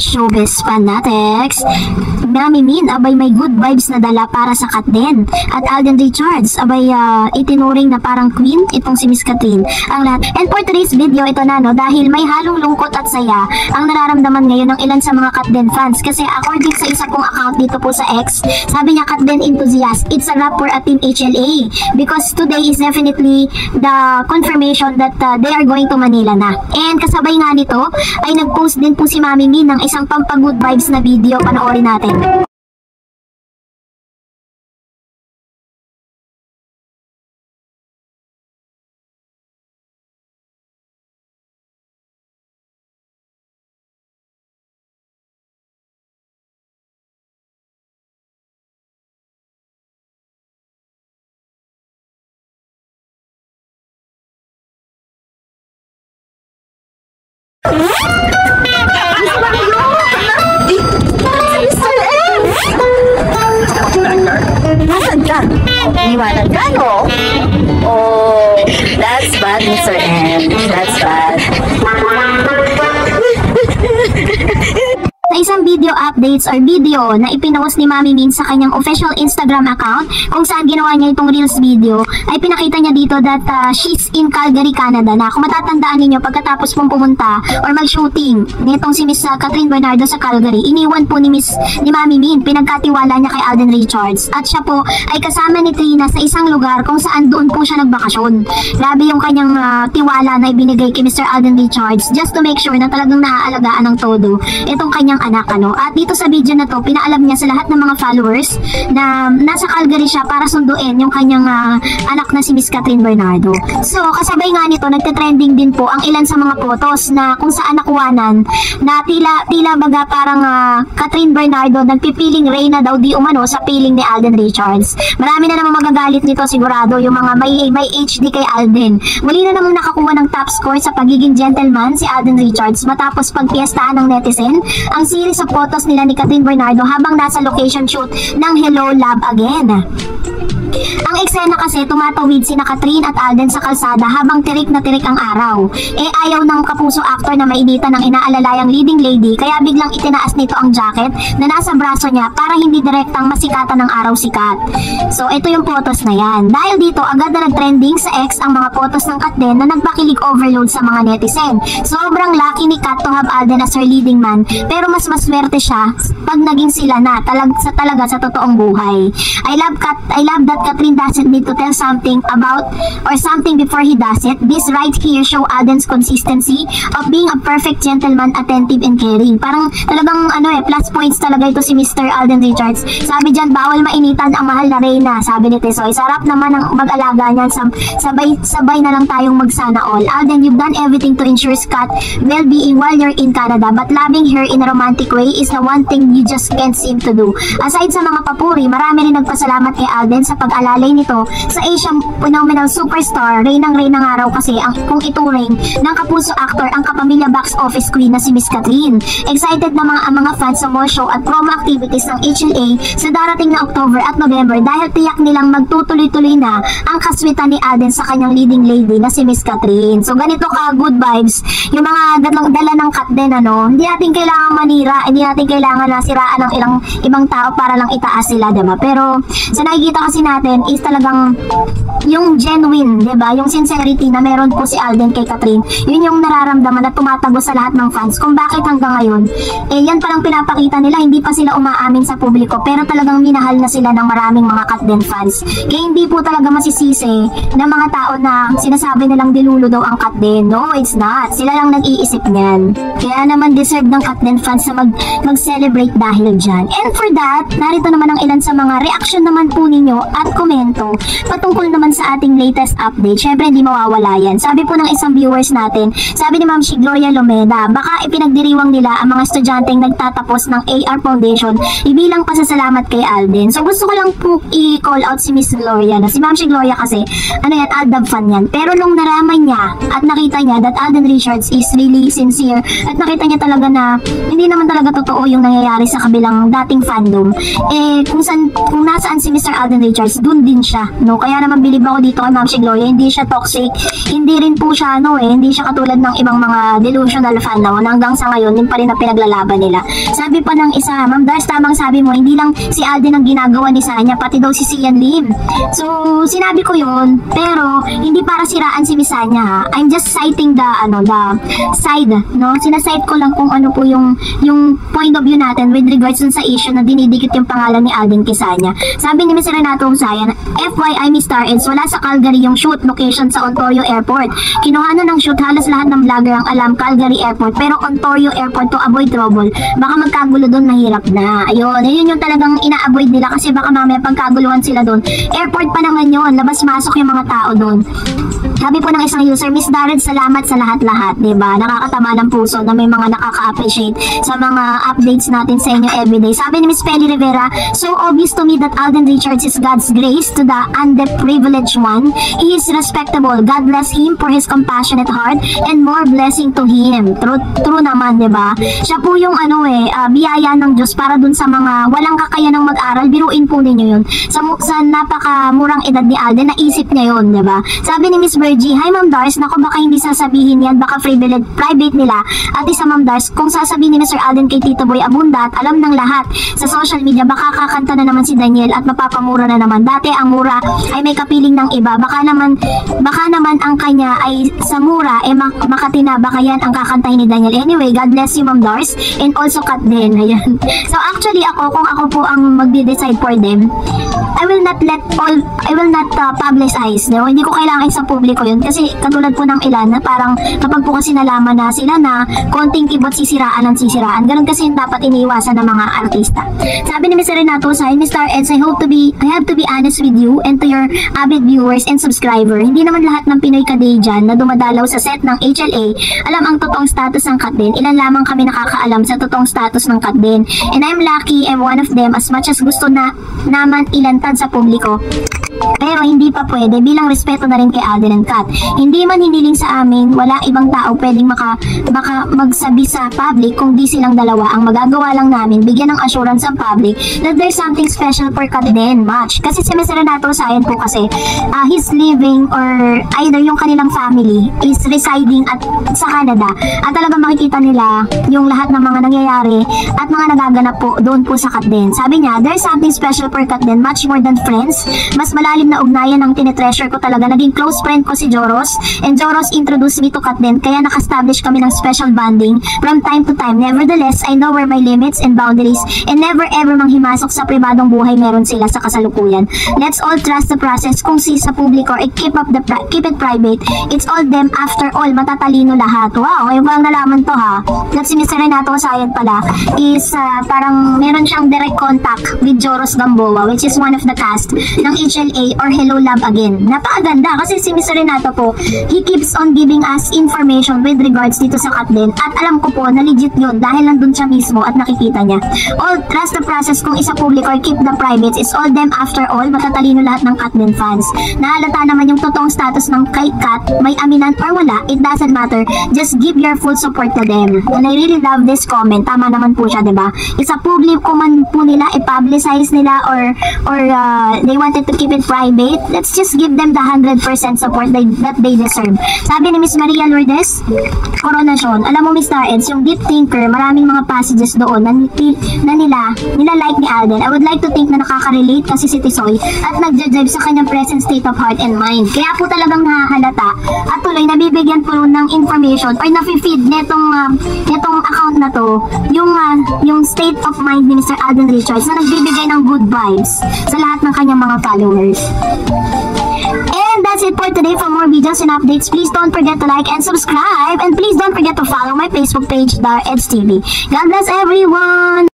Showbiz fanatics, Mami Min abay may good vibes na dala para sa Kat din. At Alden Richards abay itinuring na parang queen itong si Miss Katrin ang lahat. And for today's video ito na dahil may halong lungkot at saya ang nararamdaman ngayon ng ilan sa mga Kat din fans, kasi according sa isa kong account dito po sa X, sabi niya, Kat din enthusiast, it's a wrap for a Team HLA because today is definitely the confirmation that they are going to Manila na. And kasabay nga nito ay nag-post din po si Mami Min ng isang pampagood vibes na video, panoorin natin. Nasaan ka? Iwanan ka, no? Oh, that's bad, Mr. M. That's bad. Sa isang video updates or video na ipinost ni Mami Min sa kanyang official Instagram account kung saan ginawa niya itong Reels video, ay pinakita niya dito that she's in Calgary, Canada na. Kung matatandaan niyo pagkatapos pong pumunta or mag-shooting nitong si Miss Katrin Bernardo sa Calgary, iniwan po ni Mami Min, pinagkatiwala niya kay Alden Richards. At siya po ay kasama ni Trina sa isang lugar kung saan doon po siya nagbakasyon. Grabe yung kanyang tiwala na ibinigay kay Mr. Alden Richards just to make sure na talagang naaalagaan ng todo itong kanyang anak. At dito sa video na to, pinaalam niya sa lahat ng mga followers na nasa Calgary siya para sunduin yung kanyang anak na si Miss Katrin Bernardo. So kasabay nga nito, nagte-trending din po ang ilan sa mga photos na kung saan nakuwanan na tila baga parang Katrin Bernardo nagpipiling Reyna daw di umano sa piling ni Alden Richards. Marami na namang magagalit nito sigurado, yung mga may HD kay Alden. Muli na namang nakakuha ng top score sa pagiging gentleman si Alden Richards matapos pagpiestahan ng netizen ang series of photos nila ni Katrin Bernardo habang nasa location shoot ng Hello Love Again. Ang eksena kasi tumatawid sina Katrin at Alden sa kalsada habang tirik na tirik ang araw. Ayaw ng kapuso actor na mainitan ng inaalalayang leading lady, kaya biglang itinaas nito ang jacket na nasa braso niya para hindi direktang masikatan ng araw si Kat. So ito yung photos na yan. Dahil dito agad na nag-trending sa X ang mga photos ng Kat din na nagpakilig overload sa mga netizen. Sobrang lucky ni Kat to have Alden as her leading man, pero mas maswerte siya pag naging sila na talaga sa totoong buhay. I love that Katrin doesn't need to tell something about or something before he does it. This right here show Alden's consistency of being a perfect gentleman, attentive and caring. Parang talagang plus points talaga ito si Mr. Alden Richards. Sabi dyan, bawal mainitan ang mahal na Reyna, sabi ni Tesoy. Sarap naman ang mag-alaga niyan, sabay na lang tayong magsana all. Alden, you've done everything to ensure Scott well-being while you're in Canada, but loving her in a romantic way is the one thing you just can't seem to do. Aside sa mga papuri, marami rin nagpasalamat kay Alden sa pag-alalay nito sa Asian phenomenal superstar. Reynang nga raw kasi kung ituring ng kapuso actor ang kapamilya box office queen na si Miss Katrin. Excited na mga fans sa mall show at promo activities ng HLA sa darating na October at November dahil tiyak nilang magtutuloy-tuloy na ang kaswitan ni Alden sa kanyang leading lady na si Miss Katrin. So ganito ka good vibes yung mga dala ng Kat din, hindi natin kailangan manira, hindi natin kailangan na siraan ng ibang tao para lang itaas sila, diba? Pero sa nakikita kasi natin is talagang yung genuine, diba? Yung sincerity na meron po si Alden kay Katrin, yun yung nararamdaman at tumatago sa lahat ng fans kung bakit hanggang ngayon yan palang pinapakita nila, hindi pa sila umaamin sa publiko pero talagang minahal na sila ng maraming mga Kat din fans. Kaya hindi po talaga masisisi ng mga tao na sinasabi nilang dilulo daw ang Kat din. No, it's not. Sila lang nag-iisip niyan. Kaya naman deserve ng Kat din fans na mag-celebrate dahil dyan. And for that, narito naman ang ilan sa mga reaction naman po ninyo at komento patungkol naman sa ating latest update. Syempre hindi mawawala yan. Sabi po ng isang viewers natin, sabi ni Ma'am Gloria Lomeda, baka ipinagdiriwang nila ang mga estudyanteng nagtatapos ng AR Foundation ibilang pasasalamat kay Alden. So gusto ko lang po i-call out si Miss Gloria na si Ma'am Gloria kasi Aldab fan yan. Pero nung naraman niya at nakita niya that Alden Richards is really sincere at nakita niya talaga na hindi naman talaga totoo yung nangyayari sa kabilang dating fandom, kung nasaan si Mr. Alden Richards, is dun din siya, no? Kaya naman bilib ako dito kay Ma'am si Gloria, hindi siya toxic, hindi rin po siya, hindi siya katulad ng ibang mga delusional fan na hanggang sa ngayon, yun pa rin ang pinaglalaban nila. Sabi pa ng isa, Ma'am Dars, tamang sabi mo, hindi lang si Alden ang ginagawa ni Sanya, pati daw si Sian Lim. So, sinabi ko yun, pero hindi para siraan si Miss Sanya, ha? I'm just citing the side, no? Sinasite ko lang kung ano po yung point of view natin with regards dun sa issue na dinidikit yung pangalan ni Alden kay Sanya. Sabi ni Miss Renato Sayan, FYI Miss Star Eds, wala sa Calgary yung shoot location sa Ontario Airport. Kinuha ng shoot, halos lahat ng vlogger ang alam Calgary Airport, pero Ontario Airport to avoid trouble. Baka magkagulo doon, mahirap na. Ayun, yun yung talagang ina-avoid nila kasi baka mamaya pagkaguluhan sila doon. Airport pa naman yun, labas-masok yung mga tao doon. Sabi po ng isang user, Miss Darren, salamat sa lahat-lahat, diba? Nakakatama ng puso na may mga nakaka-appreciate sa mga updates natin sa inyo everyday. Sabi ni Miss Penny Rivera, so obvious to me that Alden Richards is God's grace to the underprivileged one. He is respectable. God bless him for his compassionate heart and more blessing to him. True naman, diba? Siya po yung biyaya ng Diyos para dun sa mga walang kakayanang mag-aral. Biruin po ninyo yun. Sa napakamurang edad ni Alden, naisip niya yun, diba? Sabi ni Miss Virgie, hi Ma'am Dars, naku baka hindi sasabihin yan, baka private nila. At isa Ma'am Dars, kung sasabihin ni Mr. Alden kay Tito Boy Abunda at alam ng lahat sa social media, baka kakanta na naman si Daniel at mapapamura na naman. Dati ang mura ay may kapiling ng iba. Baka naman ang kanya ay sa mura makatina, baka yan ang kakantahin ni Daniel. Anyway, God bless you Ma'am Dars and also Kat din. Ayan. So actually kung ako po ang magde-decide for them, I will not publicize. No? Hindi ko kailangan sa publiko yun kasi katulad po ng ilan na parang kapag po kasi nalaman na sila na konting kibot sisiraan ang sisiraan. Ganun kasi yung dapat iniiwasan ng mga artista. Sabi ni Mr. Renato Sayan, Mr. Eds, I have to be honest with you and to your avid viewers and subscriber. Hindi naman lahat ng Pinoy Kaday dyan na dumadalaw sa set ng HLA alam ang totoong status ng Kat din. Ilan lamang kami nakakaalam sa totoong status ng Kat din. And I'm lucky I'm one of them as much as gusto na naman ilantad sa publiko. Pero hindi pa pwede bilang respeto na rin kay Alden and Kat. Hindi man hiniling sa amin, wala ibang tao pwedeng magsabi sa public kung di silang dalawa. Ang magagawa lang namin, bigyan ng assurance ang public that there's something special for Kat din much. Kasi si Mr. Renato Sayan po kasi, he's living or either yung kanilang family is residing sa Canada. At talagang makikita nila yung lahat ng mga nangyayari at mga nagaganap po doon po sa Kat din. Sabi niya, there's something special for Kat din, much more than friends. Mas malalim na ugnayan ang tinetreasure ko talaga. Naging close friend ko si Joros and Joros introduced me to Kat din, kaya naka-establish kami ng special bonding from time to time. Nevertheless, I know where my limits and boundaries and never ever manghimasok sa pribadong buhay meron sila sa kasalukuyan. Let's all trust the process. Kung sa public or keep it private, it's all them. After all, matatalino lahat. Wow, ngayon lang nalaman to ha. At si Mr. Renato Sayan pala is parang meron siyang direct contact with Joros Gamboa, which is one of the cast ng HLA or Hello Love Again. Napakaganda kasi si Mr. Renato po, he keeps on giving us information with regards dito sa Kat din. At alam ko po na legit yun dahil nandun siya mismo at nakikita niya. All trust the process. Kung isa public or keep the private, is all them. After all, matatalino lahat ng Kat din fans. Nahalata naman yung totoong status ng kay Kat, may aminan or wala, it doesn't matter. Just give your full support to them. And I really love this comment. Tama naman po siya, diba? Isa public kung man po nila, i-publicize nila or they wanted to keep it private, let's just give them the 100% support that they deserve. Sabi ni Miss Maria Lourdes Coronation, alam mo Mr. Eds, yung Deep Thinker, maraming mga passages doon na nila like ni Alden. I would like to think na nakaka-relate kasi si Tisoy at nagja-jive sa kanyang present state of heart and mind. Kaya po talagang nakahalata at tuloy nabibigyan po ng information or nafi-feed netong account na to yung state of mind ni Mr. Alden Richards na nagbibigay ng good vibes sa lahat ng kanyang mga followers. And that's it for today. For more videos and updates, please don't forget to like and subscribe, and please don't forget to follow my Facebook page, Dar Eds TV. God bless everyone!